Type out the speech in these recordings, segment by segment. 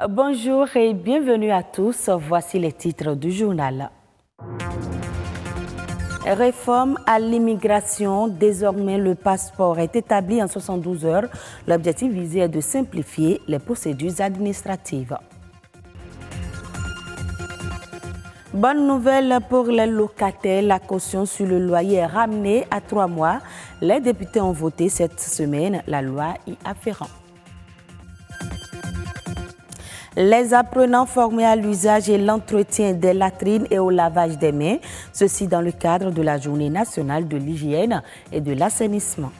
Bonjour et bienvenue à tous. Voici les titres du journal. Réforme à l'immigration. Désormais, le passeport est établi en 72 heures. L'objectif visé est de simplifier les procédures administratives. Bonne nouvelle pour les locataires, la caution sur le loyer est ramenée à 3 mois. Les députés ont voté cette semaine la loi y afférent. Les apprenants formés à l'usage et l'entretien des latrines et au lavage des mains, ceci dans le cadre de la Journée nationale de l'hygiène et de l'assainissement.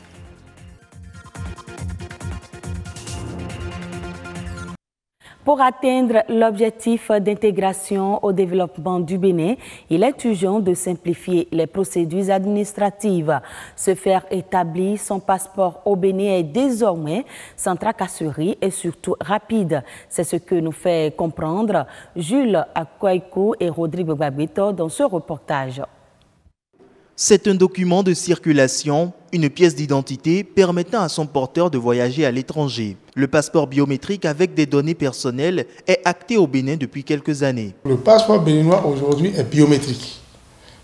Pour atteindre l'objectif d'intégration au développement du Bénin, il est urgent de simplifier les procédures administratives. Se faire établir son passeport au Bénin est désormais sans tracasserie et surtout rapide. C'est ce que nous fait comprendre Jules Akwaïkou et Rodrigue Babito dans ce reportage. C'est un document de circulation, une pièce d'identité permettant à son porteur de voyager à l'étranger. Le passeport biométrique avec des données personnelles est acté au Bénin depuis quelques années. Le passeport béninois aujourd'hui est biométrique.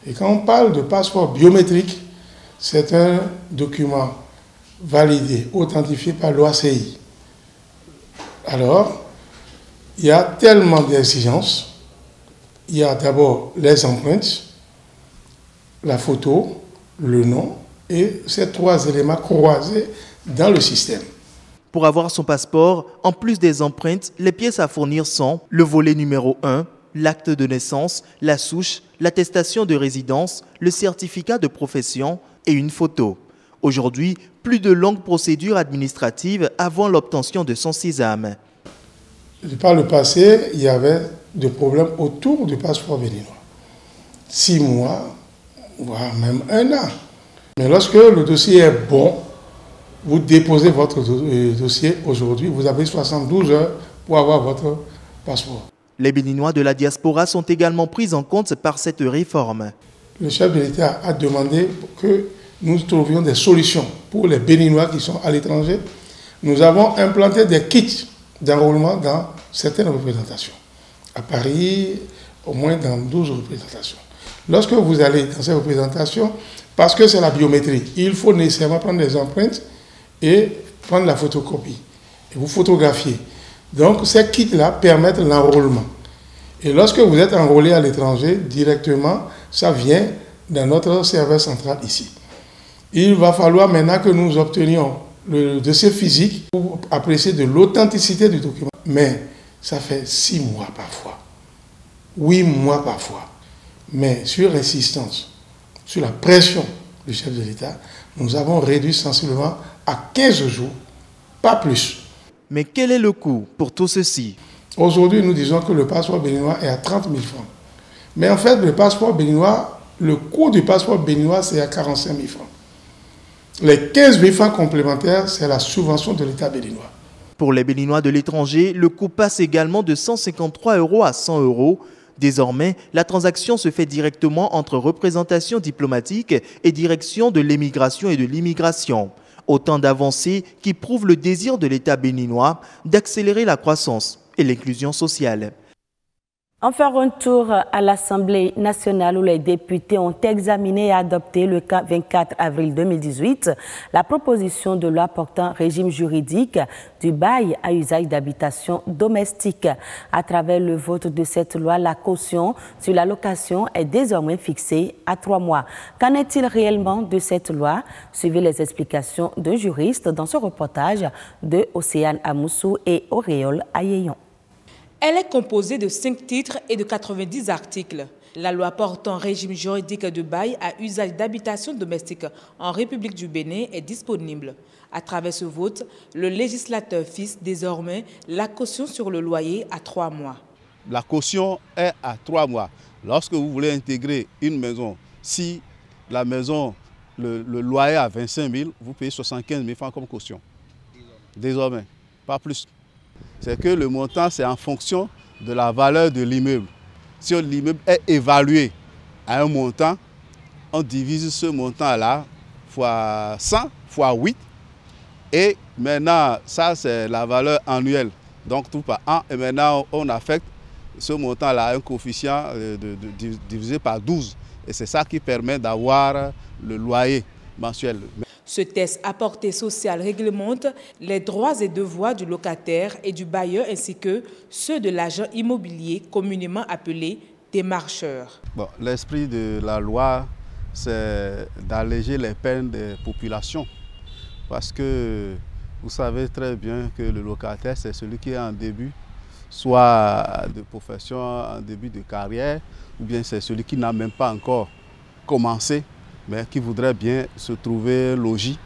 Et quand on parle de passeport biométrique, c'est un document validé, authentifié par l'OACI. Alors, il y a tellement d'exigences. Il y a d'abord les empreintes, la photo, le nom et ces 3 éléments croisés dans le système. Pour avoir son passeport, en plus des empreintes, les pièces à fournir sont le volet numéro 1, l'acte de naissance, la souche, l'attestation de résidence, le certificat de profession et une photo. Aujourd'hui, plus de longues procédures administratives avant l'obtention de son sésame. Par le passé, il y avait des problèmes autour du passeport béninois. 6 mois, voire même 1 an. Mais lorsque le dossier est bon, vous déposez votre dossier aujourd'hui, vous avez 72 heures pour avoir votre passeport. Les Béninois de la diaspora sont également pris en compte par cette réforme. Le chef de l'État a demandé que nous trouvions des solutions pour les Béninois qui sont à l'étranger. Nous avons implanté des kits d'enrôlement dans certaines représentations. À Paris, au moins dans 12 représentations. Lorsque vous allez dans ces représentations, parce que c'est la biométrie, il faut nécessairement prendre des empreintes et prendre la photocopie. Et vous photographiez. Donc ces kits-là permettent l'enrôlement. Et lorsque vous êtes enrôlé à l'étranger, directement, ça vient dans notre serveur central ici. Il va falloir maintenant que nous obtenions le dossier physique pour apprécier de l'authenticité du document. Mais ça fait 6 mois parfois, 8 mois parfois. Mais sur insistance, sur la pression du chef de l'État, nous avons réduit sensiblement à 15 jours, pas plus. Mais quel est le coût pour tout ceci? Aujourd'hui, nous disons que le passeport béninois est à 30 000 francs. Mais en fait, le passeport béninois, le coût du passeport béninois, c'est à 45 000 francs. Les 15 000 francs complémentaires, c'est la subvention de l'État béninois. Pour les Béninois de l'étranger, le coût passe également de 153 € à 100 €. Désormais, la transaction se fait directement entre représentation diplomatique et direction de l'émigration et de l'immigration. Autant d'avancées qui prouvent le désir de l'État béninois d'accélérer la croissance et l'inclusion sociale. On fait un tour à l'Assemblée nationale où les députés ont examiné et adopté le 24 avril 2018 la proposition de loi portant régime juridique du bail à usage d'habitation domestique. À travers le vote de cette loi, la caution sur la location est désormais fixée à 3 mois. Qu'en est-il réellement de cette loi? Suivez les explications d'un juriste dans ce reportage de Océane Amoussou et Auréole Ayeyon. Elle est composée de 5 titres et de 90 articles. La loi portant régime juridique de bail à usage d'habitation domestique en République du Bénin est disponible. À travers ce vote, le législateur fixe désormais la caution sur le loyer à 3 mois. La caution est à 3 mois. Lorsque vous voulez intégrer une maison, si la maison, le loyer est à 25 000, vous payez 75 000 francs comme caution. Désormais, pas plus. C'est que le montant, c'est en fonction de la valeur de l'immeuble. Si l'immeuble est évalué à un montant, on divise ce montant-là fois 100, fois 8. Et maintenant, ça, c'est la valeur annuelle. donc tout par an. Et maintenant, on affecte ce montant-là à un coefficient divisé par 12. Et c'est ça qui permet d'avoir le loyer mensuel. Ce test à portée sociale réglemente les droits et devoirs du locataire et du bailleur ainsi que ceux de l'agent immobilier communément appelé démarcheur. Bon, l'esprit de la loi, c'est d'alléger les peines des populations. Parce que vous savez très bien que le locataire, c'est celui qui est en début, soit de profession, en début de carrière, ou bien c'est celui qui n'a même pas encore commencé, mais qui voudrait bien se trouver logis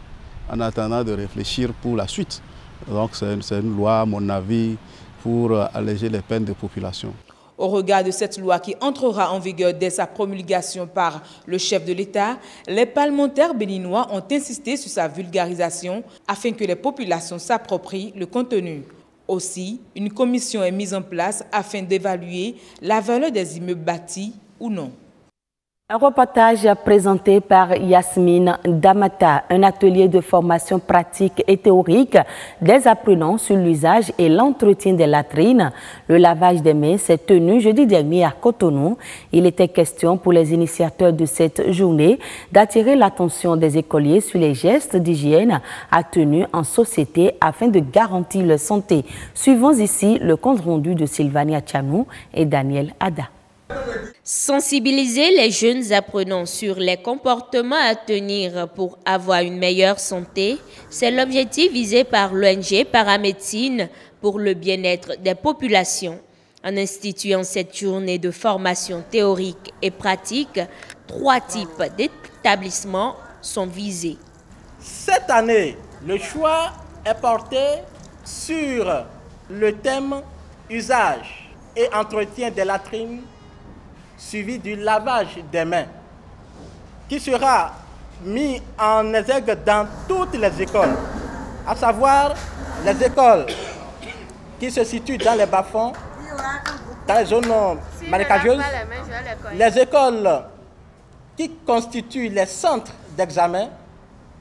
en attendant de réfléchir pour la suite. Donc c'est une loi, à mon avis, pour alléger les peines des populations. Au regard de cette loi qui entrera en vigueur dès sa promulgation par le chef de l'État, les parlementaires béninois ont insisté sur sa vulgarisation afin que les populations s'approprient le contenu. Aussi, une commission est mise en place afin d'évaluer la valeur des immeubles bâtis ou non. Un reportage présenté par Yasmine Damata, un atelier de formation pratique et théorique des apprenants sur l'usage et l'entretien des latrines. Le lavage des mains s'est tenu jeudi dernier à Cotonou. Il était question pour les initiateurs de cette journée d'attirer l'attention des écoliers sur les gestes d'hygiène à tenir en société afin de garantir leur santé. Suivons ici le compte rendu de Sylvania Tchanou et Daniel Ada. Sensibiliser les jeunes apprenants sur les comportements à tenir pour avoir une meilleure santé, c'est l'objectif visé par l'ONG Paramédecine pour le bien-être des populations. En instituant cette journée de formation théorique et pratique, 3 types d'établissements sont visés. Cette année, le choix est porté sur le thème usage et entretien des latrines suivi du lavage des mains, qui sera mis en exergue dans toutes les écoles, à savoir les écoles qui se situent dans les bas-fonds, dans les zones marécageuses, les écoles qui constituent les centres d'examen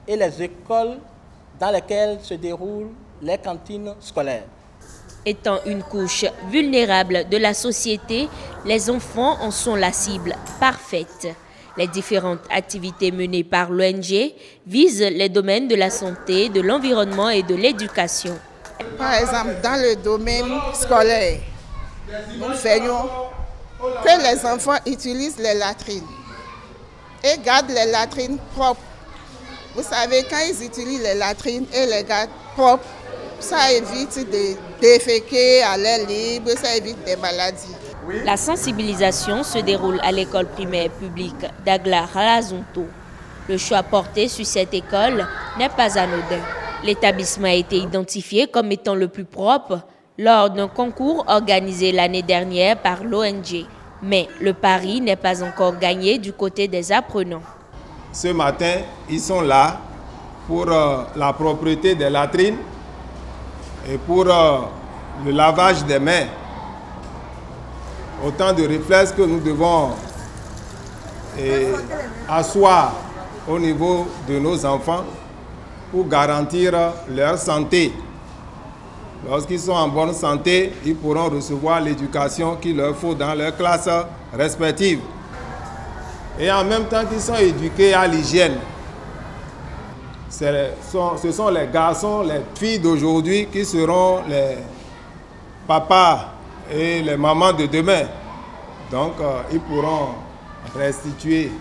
et les écoles dans lesquelles se déroulent les cantines scolaires. Étant une couche vulnérable de la société, les enfants en sont la cible parfaite. Les différentes activités menées par l'ONG visent les domaines de la santé, de l'environnement et de l'éducation. Par exemple, dans le domaine scolaire, nous veillons que les enfants utilisent les latrines et gardent les latrines propres. Vous savez, quand ils utilisent les latrines et les gardent propres, ça évite de déféquer à l'air libre, ça évite des maladies. La sensibilisation se déroule à l'école primaire publique d'Agla-Halazonto. Le choix porté sur cette école n'est pas anodin. L'établissement a été identifié comme étant le plus propre lors d'un concours organisé l'année dernière par l'ONG. Mais le pari n'est pas encore gagné du côté des apprenants. Ce matin, ils sont là pour la propreté des latrines et pour le lavage des mains. Autant de réflexes que nous devons asseoir au niveau de nos enfants pour garantir leur santé. Lorsqu'ils sont en bonne santé, ils pourront recevoir l'éducation qu'il leur faut dans leurs classes respectives. Et en même temps qu'ils sont éduqués à l'hygiène. Ce sont les garçons, les filles d'aujourd'hui qui seront les papas et les mamans de demain. Donc, ils pourront restituer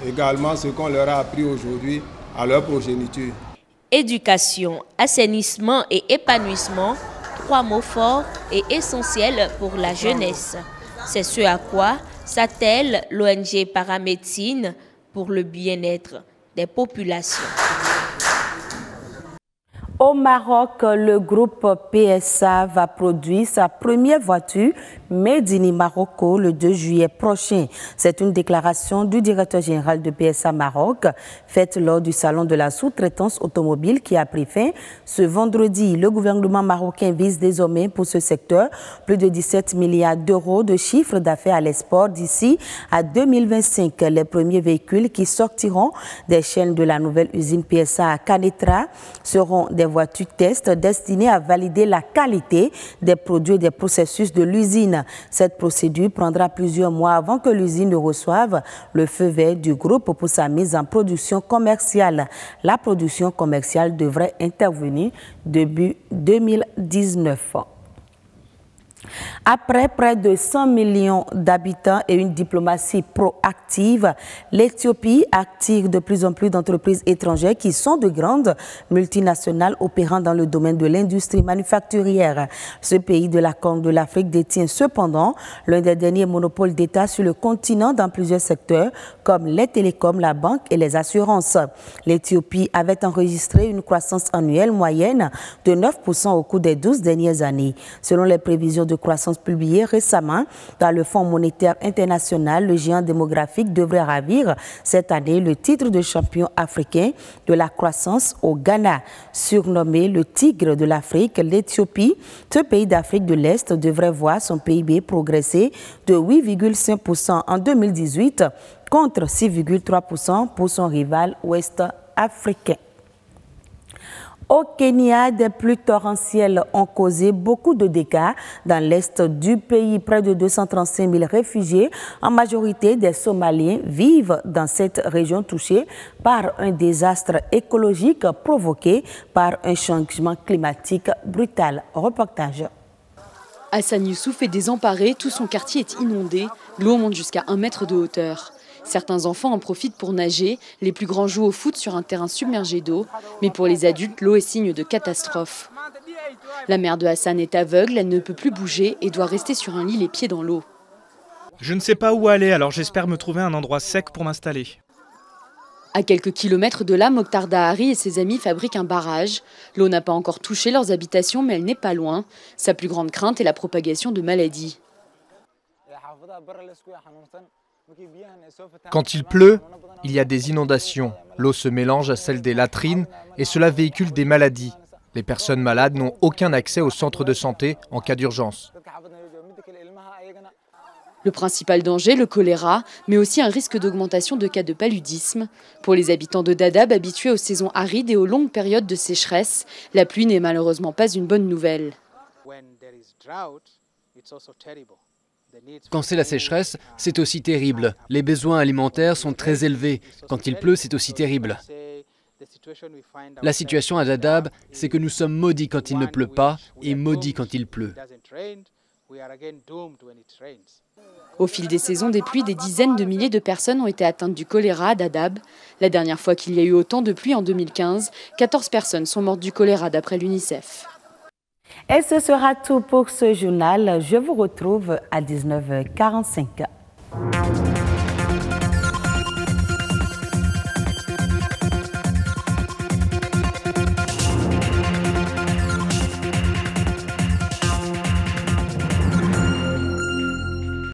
également ce qu'on leur a appris aujourd'hui à leur progéniture. Éducation, assainissement et épanouissement, 3 mots forts et essentiels pour la jeunesse. C'est ce à quoi s'attelle l'ONG Paramédecine pour le bien-être des populations. Au Maroc, le groupe PSA va produire sa première voiture Made in Morocco le 2 juillet prochain. C'est une déclaration du directeur général de PSA Maroc faite lors du salon de la sous-traitance automobile qui a pris fin ce vendredi. Le gouvernement marocain vise désormais pour ce secteur plus de 17 milliards d'euros de chiffre d'affaires à l'export d'ici à 2025. Les premiers véhicules qui sortiront des chaînes de la nouvelle usine PSA à Canetra seront des voitures test destinées à valider la qualité des produits et des processus de l'usine. Cette procédure prendra plusieurs mois avant que l'usine ne reçoive le feu vert du groupe pour sa mise en production commerciale. La production commerciale devrait intervenir début 2019. Après près de 100 millions d'habitants et une diplomatie proactive, l'Éthiopie attire de plus en plus d'entreprises étrangères qui sont de grandes multinationales opérant dans le domaine de l'industrie manufacturière. Ce pays de la Corne de l'Afrique détient cependant l'un des derniers monopoles d'État sur le continent dans plusieurs secteurs comme les télécoms, la banque et les assurances. L'Éthiopie avait enregistré une croissance annuelle moyenne de 9% au cours des 12 dernières années. Selon les prévisions de croissance publiées récemment dans le Fonds monétaire international, le géant démographique devrait ravir cette année le titre de champion africain de la croissance au Ghana. Surnommé le tigre de l'Afrique, l'Éthiopie, ce pays d'Afrique de l'Est, devrait voir son PIB progresser de 8,5% en 2018 contre 6,3% pour son rival ouest-africain. Au Kenya, des pluies torrentielles ont causé beaucoup de dégâts dans l'est du pays. Près de 235 000 réfugiés, en majorité des Somaliens, vivent dans cette région touchée par un désastre écologique provoqué par un changement climatique brutal. Reportage. Hassan Youssouf est désemparé, tout son quartier est inondé, l'eau monte jusqu'à 1 mètre de hauteur. Certains enfants en profitent pour nager, les plus grands jouent au foot sur un terrain submergé d'eau. Mais pour les adultes, l'eau est signe de catastrophe. La mère de Hassan est aveugle, elle ne peut plus bouger et doit rester sur un lit les pieds dans l'eau. Je ne sais pas où aller, alors j'espère me trouver un endroit sec pour m'installer. À quelques kilomètres de là, Mokhtar Dahari et ses amis fabriquent un barrage. L'eau n'a pas encore touché leurs habitations, mais elle n'est pas loin. Sa plus grande crainte est la propagation de maladies. Quand il pleut, il y a des inondations. L'eau se mélange à celle des latrines et cela véhicule des maladies. Les personnes malades n'ont aucun accès au centre de santé en cas d'urgence. Le principal danger, le choléra, mais aussi un risque d'augmentation de cas de paludisme. Pour les habitants de Dadaab, habitués aux saisons arides et aux longues périodes de sécheresse, la pluie n'est malheureusement pas une bonne nouvelle. Quand c'est la sécheresse, c'est aussi terrible. Les besoins alimentaires sont très élevés. Quand il pleut, c'est aussi terrible. La situation à Dadaab, c'est que nous sommes maudits quand il ne pleut pas et maudits quand il pleut. Au fil des saisons des pluies, des dizaines de milliers de personnes ont été atteintes du choléra à Dadaab. La dernière fois qu'il y a eu autant de pluie en 2015, 14 personnes sont mortes du choléra d'après l'UNICEF. Et ce sera tout pour ce journal. Je vous retrouve à 19h45.